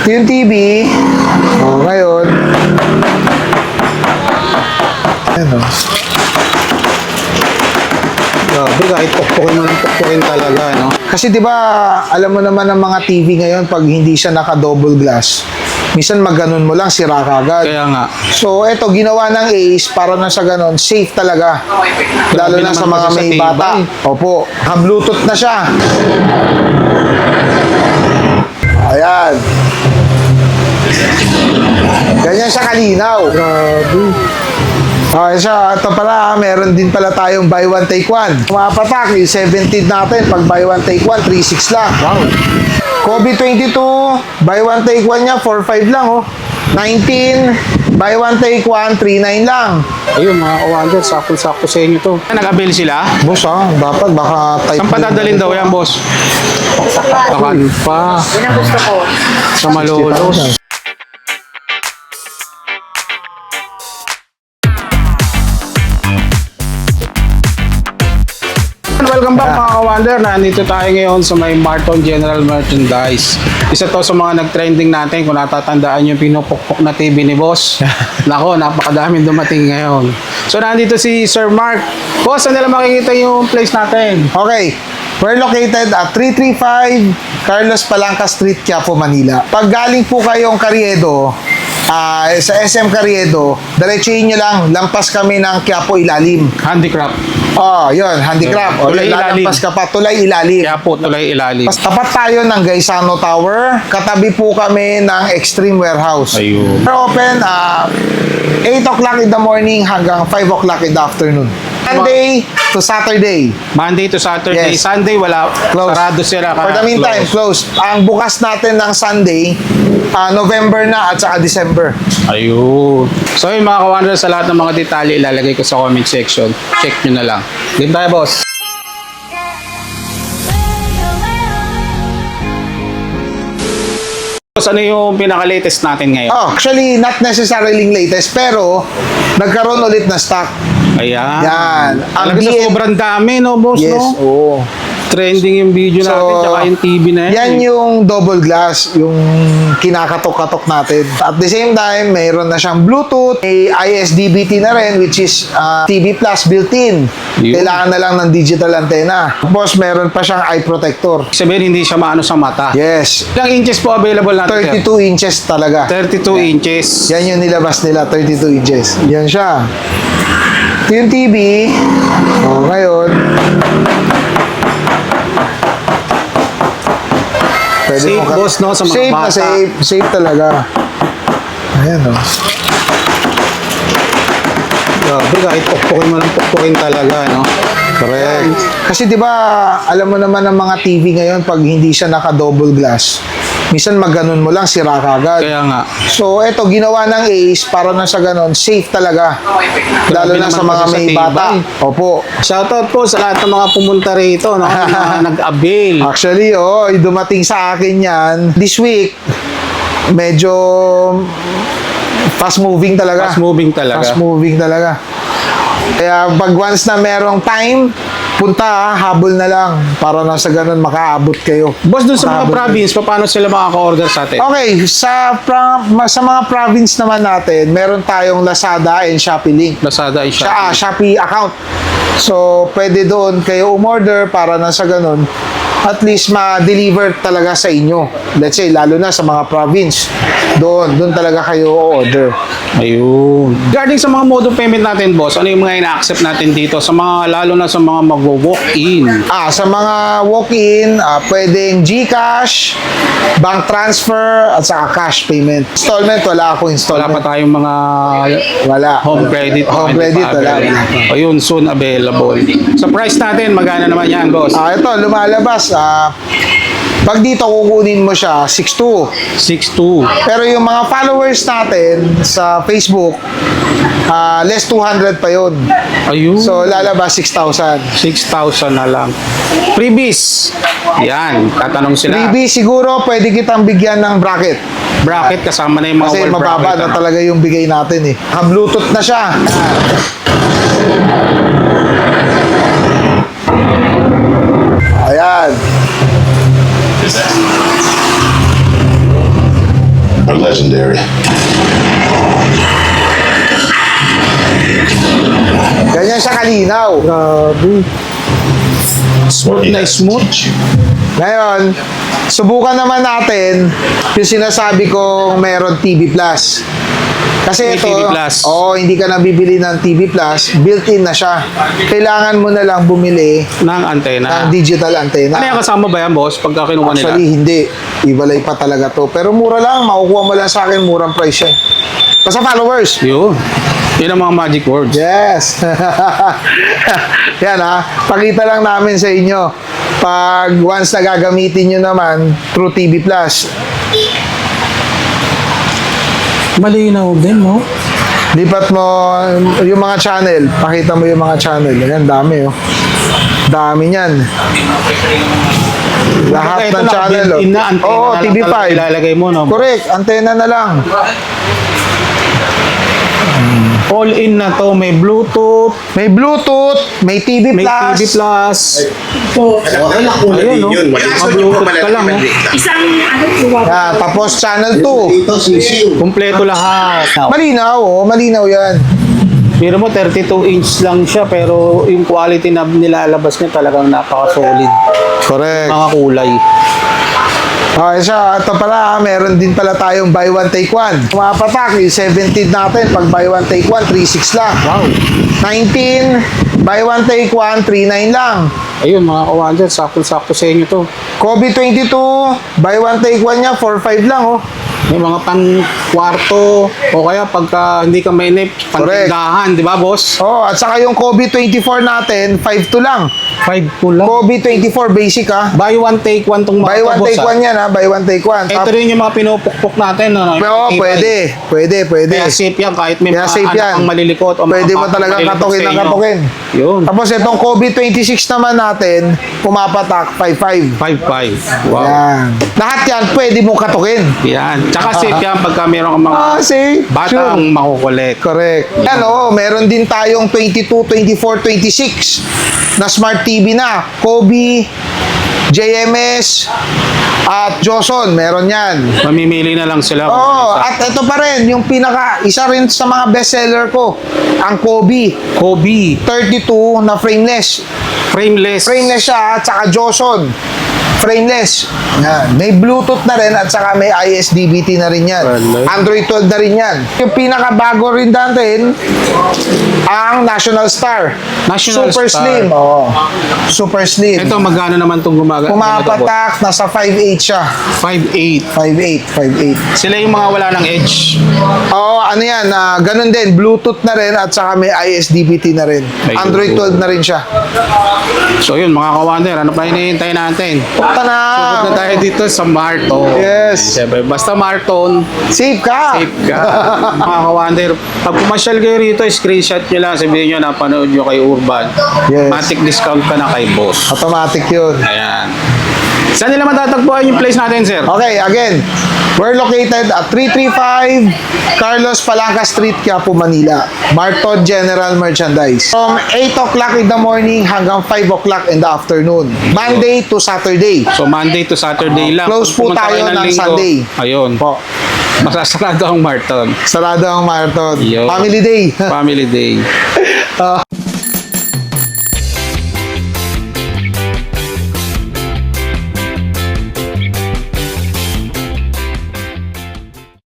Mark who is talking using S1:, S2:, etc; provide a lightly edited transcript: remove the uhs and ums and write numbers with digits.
S1: Yung TV, ngayon, ayan o.
S2: Grabe, kahit pukpukin mo ng pukpukin talaga, no?
S1: Kasi di ba alam mo naman ng mga TV ngayon, pag hindi siya naka-double glass, minsan maganon mo lang, sira kagad.
S2: Kaya nga.
S1: So, eto, ginawa ng Ace para na sa ganon, safe talaga. Lalo na sa mga may bata. Opo, naka-Bluetooth na siya. Ayan. Ganyan siya kalinaw. Grabe. Okay, ito pala, meron din pala tayong buy one take one. Mapatak, yung 17 natin, pag buy one take one, 3.6 lang. Wow. Kobe 22, buy one take one niya, 4.5 lang, oh. 19, buy one take one, 3.9 lang.
S2: Ayun, mga kawander, sakto-sakto sa inyo to. Nag-avail sila?
S1: Boss, dapat baka type.
S2: Saan pa dadalhin daw yan, boss? Takan pa.
S3: Yun ang gusto ko.
S2: Sa Malolos. Welcome back mga ka-wonder. Nandito tayo ngayon sa may Marton General Merchandise. Isa to sa mga nag-trending natin. Kung natatandaan yung pinupukpok na TV ni Boss. Nako, napakadaming dumating ngayon. So nandito si Sir Mark. Boss, saan nila makikita yung place natin?
S1: Okay. We're located at 335 Carlos Palanca Street, Quiapo, Manila. Pag galing po kayong Carriedo, sa SM Carriedo, diretsuhin nyo lang, lampas kami ng Quiapo Ilalim.
S2: Handicraft.
S1: Yun, handicraft.
S2: Tulay Ilalim.
S1: Lampas ka pa, Tulay Ilalim.
S2: Kaya po, Tulay Ilalim.
S1: Tapat tayo ng Gaisano Tower. Katabi po kami ng Extreme Warehouse.
S2: Ayun.
S1: We're open 8 o'clock in the morning hanggang 5 o'clock in the afternoon. Monday to Saturday.
S2: Monday to Saturday.
S1: Yes.
S2: Sunday, wala.
S1: Close.
S2: Sarado sila.
S1: For the meantime, closed. Ang bukas natin ng Sunday, November na at saka December.
S2: Ayun. So yun mga ka-wonder, sa lahat ng mga detalye ilalagay ko sa comment section. Check nyo na lang. Game tayo, boss. Boss, ano yung pinaka-latest natin ngayon?
S1: Actually, not necessarily latest, pero nagkaroon ulit na stock.
S2: Ayan.
S1: Yan. Ang
S2: Talaga sa
S1: BM
S2: sobrang dami, no, boss,
S1: Yes,
S2: no?
S1: oo.
S2: Trending yung video natin, tsaka yung TV na yan.
S1: Yan yung double glass, yung kinakatok-katok natin. At the same time, mayroon na siyang Bluetooth, may ISDBT na rin, which is TV Plus built-in.
S2: Yun.
S1: Kailangan na lang ng digital antenna. Tapos, meron pa siyang eye protector.
S2: Sabihin, hindi siya maano sa mata.
S1: Yes.
S2: Ilang inches po available natin,
S1: 32 inches talaga.
S2: 32 inches.
S1: Yan yung nilabas nila, 32 inches. Yan siya. Yung TV, ngayon, pwede
S2: Safe,
S1: mo
S2: boss, no, sa mga
S1: safe
S2: bata.
S1: na safe talaga. Ayan, o.
S2: Grabe, kahit pukpukin mo ng pukpukin talaga, no?
S1: Correct. Kasi di ba alam mo naman ng mga TV ngayon, pag hindi siya naka-double glass, minsan maganon mo lang, sira kagad.
S2: Kaya nga.
S1: So, eto, ginawa ng Ace para na sa ganon, safe talaga. Lalo
S2: Grabe
S1: na sa
S2: naman
S1: mga
S2: kasi sa
S1: may
S2: tibay.
S1: bata. Opo.
S2: Shoutout po sa lahat ng mga pumunta rito, no? Yung mga nag-avail.
S1: Actually, dumating sa akin yan. This week, medyo fast moving talaga.
S2: Fast moving talaga.
S1: Fast moving talaga. Kaya pag once na merong time, punta, habol na lang para na sa ganun makaabot kayo.
S2: Boss, dun sa mga
S1: Makaabot
S2: province, paano sila makaka-order sa atin?
S1: Okay, sa mga province naman natin, meron tayong Lazada and Shopee link.
S2: Lazada and Shopee.
S1: Shopee account. So, pwede doon kayo umorder para na sa ganun, at least ma-deliver talaga sa inyo. Let's say, lalo na sa mga province. Doon talaga kayo order.
S2: Ayun. Regarding sa mga mode of payment natin, boss, ano yung mga ina-accept natin dito? Sa mga, lalo na sa mga magwo-walk-in.
S1: Sa mga walk-in, pwedeng GCash, bank transfer, at saka cash payment. Installment, wala akong
S2: Wala
S1: installment.
S2: pa tayong mga
S1: Wala.
S2: home credit.
S1: Home credit, wala.
S2: Ayun, soon available. Sa price natin, magkano naman yan, boss?
S1: Ito, lumalabas. Pag dito kukunin mo siya, 6.2.
S2: 6.2.
S1: Pero yung mga followers natin sa Facebook, less 200 pa yun.
S2: Ayun.
S1: So, lalabas 6,000.
S2: 6,000 na lang. Freebies. Yan. Tatanong sila.
S1: Freebie, siguro pwede kitang bigyan ng bracket.
S2: Bracket kasama na yung mga
S1: Kasi
S2: wall
S1: mababa
S2: bracket.
S1: na
S2: ano?
S1: talaga yung bigay natin eh. Bluetooth na siya. Ayan.
S3: legendary.
S1: Ganyan siya kalinaw.
S2: Grabe. Smooth na smooth.
S1: Ngayon, subukan naman natin yung sinasabi kong meron TV Plus. Kasi
S2: May
S1: ito,
S2: TV Plus.
S1: hindi ka nabibili ng TV Plus, built-in na siya. Kailangan mo na lang bumili
S2: Ng antena.
S1: ng digital antenna.
S2: Ano yung kasama ba yan, boss? Pagka kinuha nila?
S1: Actually, hindi. Ibalay pa talaga to. Pero mura lang. Makukuha mo lang sa akin. Murang price yan. Basta followers.
S2: Yun. Yun ang mga magic words.
S1: Yes. Yan ha. Pakita lang namin sa inyo. Pag once na gagamitin nyo naman through TV Plus.
S2: Malinaw din, no?
S1: Lipat mo yung mga channel. Pakita mo yung mga channel. Ayan, dami oh. Dami niyan. Lahat
S2: Ito
S1: ng channel.
S2: built-in na antena
S1: Oo,
S2: na lang
S1: TV5.
S2: talaga ilalagay mo, no?
S1: Correct. Antena na lang.
S2: All in na to. May Bluetooth,
S1: May Bluetooth, may TV
S2: may
S1: Plus.
S2: TV Plus.
S3: Wala ko na
S2: Ayun,
S3: din
S2: no?
S3: yun. Wala
S2: Mga
S3: sa
S2: Bluetooth ka lang, no?
S4: Isang ano,
S1: Ah, tapos channel 2.
S3: Ito, sisiw.
S2: Kompleto lahat.
S1: Malinaw, malinaw yan.
S2: Pero mo, 32 inch lang siya, pero yung quality na nilalabas niya talagang napaka-solid.
S1: Correct.
S2: Mga kulay.
S1: Okay, siya, ito pala, meron din pala tayong buy one take one. Pumapatak, yung 17 natin, pag buy one take one, 3.6 lang.
S2: Wow.
S1: 19, buy one take one, 3.9 lang.
S2: Ayun, mga kawander, sakto-sakto sa inyo to.
S1: Kobe 22, buy one take one niya, 4.5 lang, oh.
S2: May mga pang-kwarto, o kaya pagka hindi ka mainip, pang-tindahan, di ba, boss?
S1: Oh, at saka yung Kobe 24 natin, 5.2 lang.
S2: 5 po lang.
S1: Kobe 24 basic, ha.
S2: Buy one, take one tong mga
S1: Buy one
S2: boss,
S1: take one yan, ha. Buy one take one.
S2: Ito rin yung mga pinupukpok natin, ano?
S1: Oo, pwede. Pwede.
S2: Kaya safe yan, kahit may
S1: Kaya
S2: mga
S1: safe
S2: anak
S1: yan.
S2: ang malilikot o
S1: Pwede
S2: mga
S1: mo
S2: batang
S1: talagang
S2: malilikot
S1: katukin
S2: sa
S1: ng
S2: inyo.
S1: katukin.
S2: Yun,
S1: Tapos itong Kobe 26 naman natin, pumapatak 5.5.
S2: 5-5. Wow.
S1: Yan. Lahat yan, pwede mo katukin.
S2: Yan. Tsaka safe yan pagka meron kang mga
S1: See?
S2: batang makukulit.
S1: Correct. Yan, oo. Meron din tayong 22, 24, 26 na smart TV na. Kobe, JMS, at Joson. Meron yan.
S2: Mamimili na lang sila. kung
S1: Oo,
S2: ano isa.
S1: at ito pa rin, yung isa rin sa mga bestseller ko, ang Kobe.
S2: Kobe.
S1: 32 na frameless.
S2: Frameless.
S1: Frameless siya at saka Joson. Frameless. Yan. May Bluetooth na rin at saka may ISDBT na rin yan.
S2: Alright.
S1: Android 12 na rin yan. Yung pinakabago rin natin, ang National Star.
S2: National
S1: Super
S2: Star.
S1: slim. Oo. Super slim.
S2: Ito, magkano naman itong gumagamit?
S1: Pumapatak, nasa 5.8 siya.
S2: 5.8.
S1: 5.8.
S2: Sila yung mga wala ng edge.
S1: Oo, ano yan, ganun din. Bluetooth na rin at saka may ISDBT na rin.
S2: Ayun.
S1: Android 12 na rin siya.
S2: So yun, mga kawander, ano pa hinihintay natin?
S1: Punta na.
S2: Punta tayo dito sa Marton.
S1: Yes.
S2: Siyempre, basta Marton,
S1: Safe ka.
S2: safe ka. Mga kawander, pag pumasyal kayo rito, screenshot nyo lang, sabihin nyo, napanood nyo kay Urban.
S1: Yes.
S2: Matic discount ka na kay boss.
S1: Automatic yun.
S2: Ayan. Saan nila matatagpuan yung place natin, sir?
S1: Okay, again, we're located at 335 Carlos Palanca Street, Quiapo, Manila. Marton General Merchandise. From 8 o'clock in the morning hanggang 5 o'clock in the afternoon. Monday to Saturday.
S2: So, Monday to Saturday lang.
S1: Close po
S2: Pumunta
S1: tayo
S2: kayo
S1: ng
S2: linggo.
S1: Sunday.
S2: Ayun.
S1: Po.
S2: Masasarado ang Marton.
S1: Sarado ang Marton.
S2: Yo.
S1: Family Day.
S2: Family Day.